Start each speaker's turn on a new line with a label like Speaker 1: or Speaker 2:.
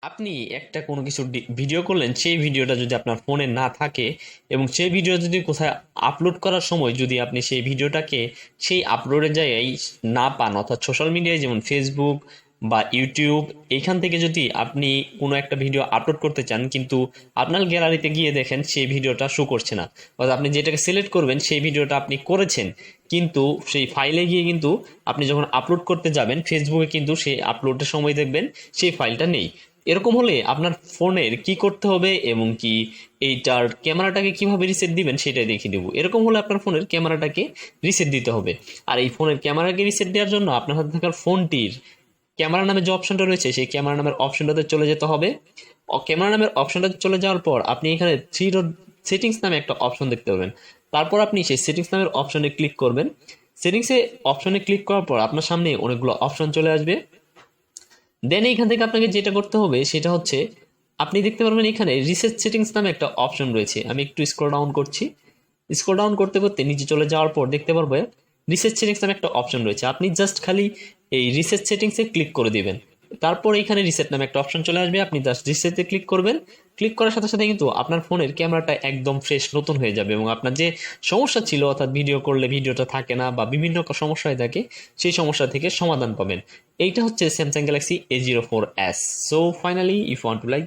Speaker 1: আপনি একটা কোনো কিছু ভিডিও করলেন, সেই ভিডিওটা যদি আপনার ফোনে না থাকে এবং সেই ভিডিও যদি কোথায় আপলোড করার সময় যদি আপনি সেই ভিডিওটাকে সেই আপলোডের জায়গায় না পান, অর্থাৎ সোশ্যাল মিডিয়ায় যেমন ফেসবুক বা ইউটিউব, এইখান থেকে যদি আপনি কোনো একটা ভিডিও আপলোড করতে চান কিন্তু আপনার গ্যালারিতে গিয়ে দেখেন সেই ভিডিওটা শো করছে না, অর্থাৎ আপনি যেটাকে সিলেক্ট করবেন সেই ভিডিওটা আপনি করেছেন কিন্তু সেই ফাইলে গিয়ে কিন্তু আপনি যখন আপলোড করতে যাবেন ফেসবুকে কিন্তু সেই আপলোডের সময় দেখবেন সেই ফাইলটা নেই। এরকম হলে আপনার ফোনের কি করতে হবে এবং কি এইটার ক্যামেরাটাকে কিভাবে রিসেট দিবেন সেটাই দেখিয়ে দেবো। এরকম হলে আপনার ফোনের ক্যামেরাটাকে রিসেট দিতে হবে। আর এই ফোনের ক্যামেরাকে রিসেট দেওয়ার জন্য আপনার হাতে থাকার ফোনটির ক্যামেরা নামে যে অপশনটা রয়েছে সেই ক্যামেরা নামের অপশনটাতে চলে যেতে হবে। ক্যামেরা নামের অপশনটাতে চলে যাওয়ার পর আপনি এখানে থ্রি ডট সেটিংস নামে একটা অপশন দেখতে পাবেন। তারপর আপনি সেই সেটিংস নামের অপশনে ক্লিক করবেন। সেটিংসে অপশনে ক্লিক করার পর আপনার সামনে অনেকগুলো অপশন চলে আসবে। দেন এইখান থেকে আপনাকে যেটা করতে হবে সেটা হচ্ছে আপনি দেখতে পারবেন এখানে রিসেট সেটিংস নামে একটা অপশন রয়েছে। আমি একটু স্ক্রল ডাউন করছি। স্ক্রল ডাউন করতে করতে নিচে চলে যাওয়ার পর দেখতে পারবে রিসেট সেটিংস নামে একটা অপশন রয়েছে। আপনি জাস্ট খালি এই রিসেট সেটিংসে ক্লিক করে দিবেন। তারপর এখানে রিসেট নামে একটা অপশন চলে আসবে, আপনি জাস্ট রিসেটে ক্লিক করবেন। ক্লিক করার সাথে সাথে কিন্তু আপনার ফোনের ক্যামেরাটা একদম ফ্রেশ নতুন হয়ে যাবে এবং আপনার যে সমস্যা ছিল, অর্থাৎ ভিডিও করলে ভিডিওটা থাকে না বা বিভিন্ন সমস্যা হয়ে থাকে, সেই সমস্যা থেকে সমাধান পাবেন। এইটা হচ্ছে Samsung Galaxy A04s। So finally if want to like